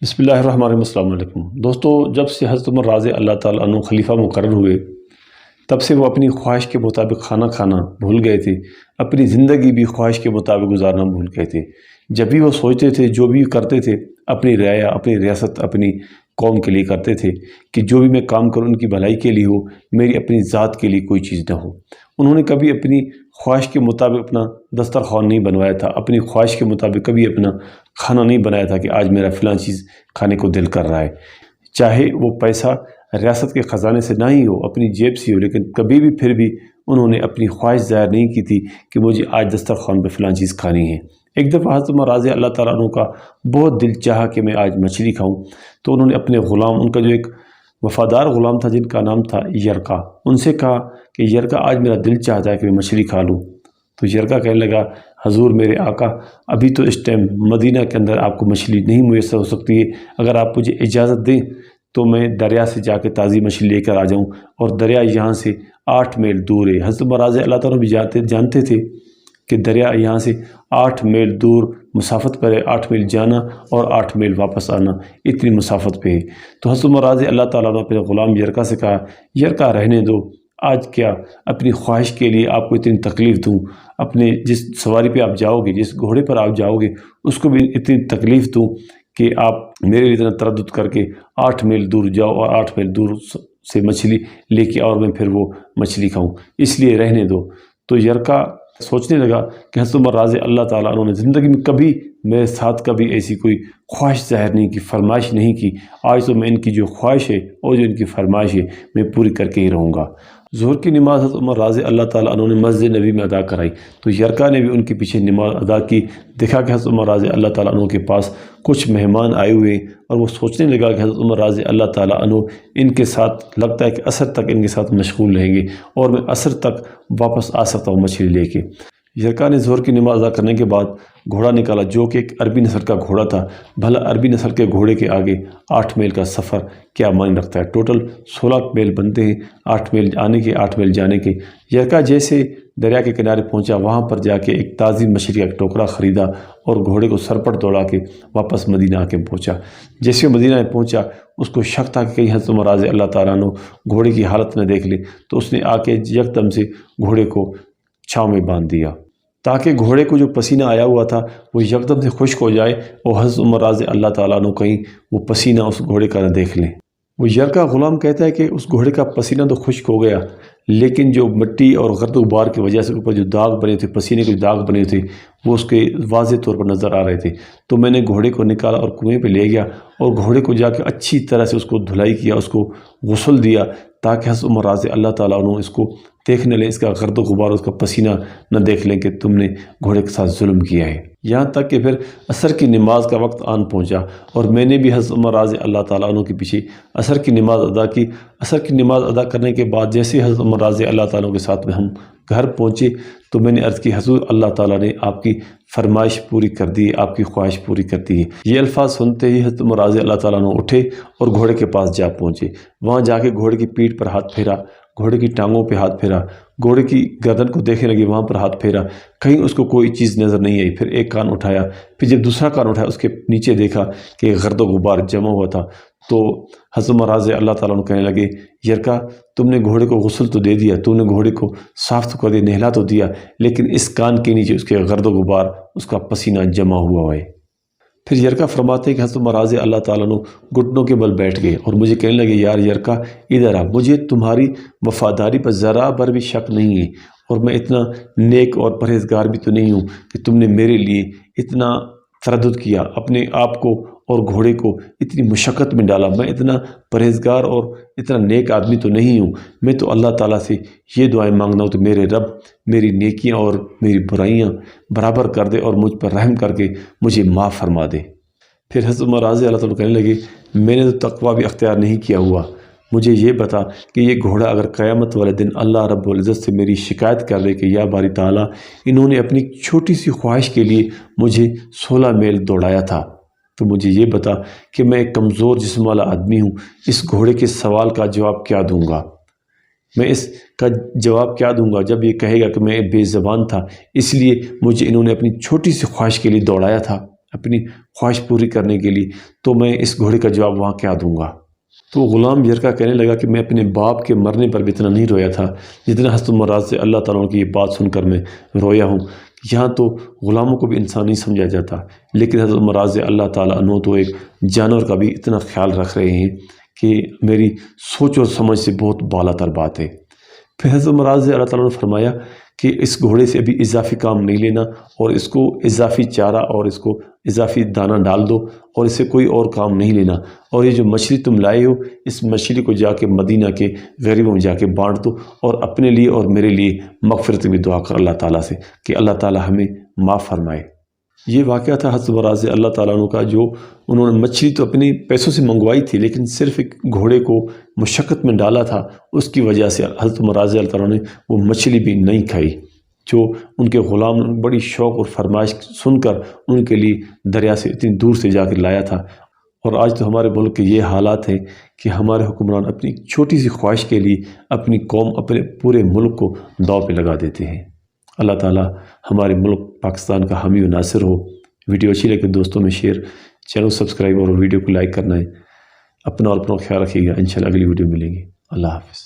بسم اللہ الرحمن الرحیم۔ السلام علیکم دوستو، جب سے حضرت عمر رضی اللہ تعالیٰ عنہ خلیفہ مقرر ہوئے تب سے وہ اپنی خواہش کے مطابق کھانا کھانا بھول گئے تھے، اپنی زندگی بھی خواہش کے مطابق گزارنا بھول گئے تھے۔ جب بھی وہ سوچتے تھے، جو بھی کرتے تھے، اپنی رعایا، اپنی ریاست، اپنی قوم کے لیے کرتے تھے کہ جو بھی میں کام کروں ان کی بھلائی کے لیے ہو، میری اپنی ذات کے لیے کوئی چیز نہ ہو۔ انہوں نے کبھی اپنی خواہش کے مطابق اپنا دسترخوان نہیں بنوایا تھا، اپنی خواہش کے مطابق کبھی اپنا کھانا نہیں بنایا تھا کہ آج میرا فلاں چیز کھانے کو دل کر رہا ہے، چاہے وہ پیسہ ریاست کے خزانے سے نہ ہی ہو، اپنی جیب سے ہو، لیکن کبھی بھی پھر بھی انہوں نے اپنی خواہش ظاہر نہیں کی تھی کہ مجھے آج دسترخوان پہ فلاں چیز کھانی ہے۔ ایک دفعہ حضرت عمر رضی اللہ تعالیٰ عنہ کا بہت دل چاہا کہ میں آج مچھلی کھاؤں، تو انہوں نے اپنے غلام، ان کا جو ایک وفادار غلام تھا جن کا نام تھا یرکا، ان سے کہا کہ یرکا آج میرا دل چاہتا ہے کہ میں مچھلی کھا لوں۔ تو یرکا کہنے لگا، حضور میرے آقا، ابھی تو اس ٹائم مدینہ کے اندر آپ کو مچھلی نہیں میسر ہو سکتی ہے، اگر آپ مجھے اجازت دیں تو میں دریا سے جا کے تازی مچھلی لے کر آ جاؤں، اور دریا یہاں سے 8 میل دور ہے۔ حضرت عمر رضی اللہ تعالیٰ بھی جانتے تھے کہ دریا یہاں سے 8 میل دور مسافت پر ہے، 8 میل جانا اور 8 میل واپس آنا، اتنی مسافت پہ ہے۔ تو حضرت عمر رضی اللہ تعالیٰ نے اپنے غلام یرکا سے کہا، یرکا رہنے دو، آج کیا اپنی خواہش کے لیے آپ کو اتنی تکلیف دوں، اپنے جس سواری پہ آپ جاؤ گے، جس گھوڑے پر آپ جاؤ گے، اس کو بھی اتنی تکلیف دوں کہ آپ میرے لیے اتنا تردد کر کے 8 میل دور جاؤ اور 8 میل دور سے مچھلی لے کے اور میں پھر وہ مچھلی کھاؤں، اس لیے رہنے دو۔ تو یرکا سوچنے لگا کہ حضرت عمر رضی اللہ تعالیٰ عنہ نے زندگی میں کبھی میرے ساتھ کبھی ایسی کوئی خواہش ظاہر نہیں کی، فرمائش نہیں کی، آج تو میں ان کی جو خواہش ہے اور جو ان کی فرمائش ہے میں پوری کر کے ہی رہوں گا۔ ظہر کی نماز حضرت عمر رضی اللہ تعالیٰ عنہ نے مسجد نبی میں ادا کرائی، تو یرکا نے بھی ان کے پیچھے نماز ادا کی۔ دیکھا کہ حضرت عمر رضی اللہ تعالیٰ عنہ کے پاس کچھ مہمان آئے ہوئے، اور وہ سوچنے لگا کہ حضرت عمر رضی اللہ تعالیٰ عنہ ان کے ساتھ لگتا ہے کہ عصر تک ان کے ساتھ مشغول رہیں گے، اور میں عصر تک واپس آ سکتا ہوں مچھلی لے کے۔ یرکا نے ظہر کی نماز ادا کرنے کے بعد گھوڑا نکالا، جو کہ ایک عربی نسل کا گھوڑا تھا۔ بھلا عربی نسل کے گھوڑے کے آگے 8 میل کا سفر کیا معنی رکھتا ہے؟ ٹوٹل 16 میل بنتے ہیں، 8 میل آنے کے، 8 میل جانے کے۔ یرکا جیسے دریا کے کنارے پہنچا، وہاں پر جا کے ایک تازی مچھلی کا ایک ٹوکرا خریدا اور گھوڑے کو سر پر دوڑا کے واپس مدینہ آ کے پہنچا۔ جیسے وہ مدینہ میں پہنچا، اس کو شک تھا کہ کہیں حضرت عمر رضی اللہ تعالیٰ عنہ گھوڑے کی حالت نہ دیکھ لے، تو اس نے آ کے یکدم سے گھوڑے کو چھاؤں میں باندھ دیا تاکہ گھوڑے کو جو پسینہ آیا ہوا تھا وہ یکدم سے خشک ہو جائے، اور حضرت عمر رضی اللہ تعالیٰ عنہ کہیں وہ پسینہ اس گھوڑے کا نہ دیکھ لیں۔ وہ یرکا غلام کہتا ہے کہ اس گھوڑے کا پسینہ تو خشک ہو گیا، لیکن جو مٹی اور گرد و غبار کی وجہ سے اوپر جو داغ بنے تھے، پسینے کے داغ بنے تھے، وہ اس کے واضح طور پر نظر آ رہے تھے۔ تو میں نے گھوڑے کو نکالا اور کنویں پہ لے گیا، اور گھوڑے کو جا کے اچھی طرح سے اس کو دھلائی کیا، اس کو غسل دیا، تاکہ حضرت عمر رضی اللہ تعالیٰ عنہ اس کو دیکھنے لیں، اس کا گرد و غبار، اس کا پسینہ نہ دیکھ لیں کہ تم نے گھوڑے کے ساتھ ظلم کیا ہے۔ یہاں تک کہ پھر عصر کی نماز کا وقت آن پہنچا، اور میں نے بھی حضرت عمر رضی اللہ تعالیٰ عنہ کے پیچھے عصر کی نماز ادا کی۔ عصر کی نماز ادا کرنے کے بعد جیسے حضرت عمر رضی اللہ تعالیٰ عنہ کے ساتھ میں ہم گھر پہنچے، تو میں نے عرض کی، حضور اللہ تعالیٰ نے آپ کی فرمائش پوری کر دی ہے، آپ کی خواہش پوری کر دی ہے۔ یہ الفاظ سنتے ہی حضرت عمر رضی اللہ تعالیٰ عنہ اٹھے اور گھوڑے کے پاس جا پہنچے۔ وہاں جا کے گھوڑے کی پیٹھ پر ہاتھ پھیرا، گھوڑے کی ٹانگوں پہ ہاتھ پھیرا، گھوڑے کی گردن کو دیکھنے لگے، وہاں پر ہاتھ پھیرا، کہیں اس کو کوئی چیز نظر نہیں آئی۔ پھر ایک کان اٹھایا، پھر جب دوسرا کان اٹھایا، اس کے نیچے دیکھا کہ گرد و غبار جمع ہوا تھا۔ تو حضرت عمر رضی اللہ تعالیٰ عنہ کہنے لگے، یرکا تم نے گھوڑے کو غسل تو دے دیا، تم نے گھوڑے کو صاف تو کر دیا، نہلا تو دیا، لیکن اس کان کے نیچے اس کے گرد و غبار، اس کا پسینہ جمع ہوا ہے۔ پھر یرکا فرماتے ہیں کہ حضرت عمر رضی اللہ تعالیٰ عنہ گھٹنوں کے بل بیٹھ گئے اور مجھے کہنے لگے، یار یرکا ادھر آ، مجھے تمہاری وفاداری پر ذرا بھر بھی شک نہیں ہے، اور میں اتنا نیک اور پرہیزگار بھی تو نہیں ہوں کہ تم نے میرے لیے اتنا تردد کیا، اپنے آپ کو اور گھوڑے کو اتنی مشقت میں ڈالا۔ میں اتنا پرہیزگار اور اتنا نیک آدمی تو نہیں ہوں، میں تو اللہ تعالیٰ سے یہ دعائیں مانگنا ہوں تو میرے رب میری نیکیاں اور میری برائیاں برابر کر دے اور مجھ پر رحم کر کے مجھے معاف فرما دے۔ پھر حضرت عمر رضی اللہ تعالیٰ کہنے لگے، میں نے تو تقویٰ بھی اختیار نہیں کیا ہوا، مجھے یہ بتا کہ یہ گھوڑا اگر قیامت والے دن اللہ رب العزت سے میری شکایت کر دے کہ یا باری تعالیٰ، انہوں نے اپنی چھوٹی سی خواہش کے لیے مجھے 16 میل دوڑایا تھا، تو مجھے یہ بتا کہ میں ایک کمزور جسم والا آدمی ہوں، اس گھوڑے کے سوال کا جواب کیا دوں گا؟ میں اس کا جواب کیا دوں گا جب یہ کہے گا کہ میں بے زبان تھا، اس لیے مجھے انہوں نے اپنی چھوٹی سی خواہش کے لیے دوڑایا تھا؟ اپنی خواہش پوری کرنے کے لیے، تو میں اس گھوڑے کا جواب وہاں کیا دوں گا؟ تو غلام جرکا کہنے لگا کہ میں اپنے باپ کے مرنے پر بھی اتنا نہیں رویا تھا جتنا حضرت عمر رضی اللہ تعالیٰ عنہ کی یہ بات سن کر میں رویا ہوں۔ یہاں تو غلاموں کو بھی انسان نہیں سمجھا جاتا، لیکن حضرت عمر رضی اللہ تعالیٰ عنہ تو ایک جانور کا بھی اتنا خیال رکھ رہے ہیں کہ میری سوچ اور سمجھ سے بہت بالا تر بات ہے۔ پھر حضرت عمر رضی اللہ تعالیٰ عنہ نے فرمایا کہ اس گھوڑے سے ابھی اضافی کام نہیں لینا، اور اس کو اضافی چارہ اور اس کو اضافی دانہ ڈال دو، اور اس سے کوئی اور کام نہیں لینا، اور یہ جو مچھلی تم لائے ہو اس مچھلی کو جا کے مدینہ کے غریبوں میں جا کے بانٹ دو، اور اپنے لیے اور میرے لیے مغفرت بھی دعا کر اللہ تعالیٰ سے کہ اللہ تعالیٰ ہمیں معاف فرمائے۔ یہ واقعہ تھا حضرت عمر رضی اللہ تعالیٰ عنہ کا، جو انہوں نے مچھلی تو اپنے پیسوں سے منگوائی تھی، لیکن صرف ایک گھوڑے کو مشقت میں ڈالا تھا، اس کی وجہ سے حضرت عمر رضی اللہ تعالیٰ عنہ نے وہ مچھلی بھی نہیں کھائی، جو ان کے غلام نے بڑی شوق اور فرمائش سن کر ان کے لیے دریا سے اتنی دور سے جا کر لایا تھا۔ اور آج تو ہمارے ملک کے یہ حالات ہیں کہ ہمارے حکمران اپنی چھوٹی سی خواہش کے لیے اپنی قوم، اپنے پورے ملک کو داؤ پہ لگا دیتے ہیں۔ اللہ تعالیٰ ہمارے ملک پاکستان کا حامی و ناصر ہو۔ ویڈیو اچھی لگے دوستوں میں شیئر، چینل سبسکرائب اور ویڈیو کو لائک کرنا ہے۔ اپنا اور اپنا خیال رکھیے گا، انشاءاللہ اگلی ویڈیو ملیں گی۔ اللہ حافظ۔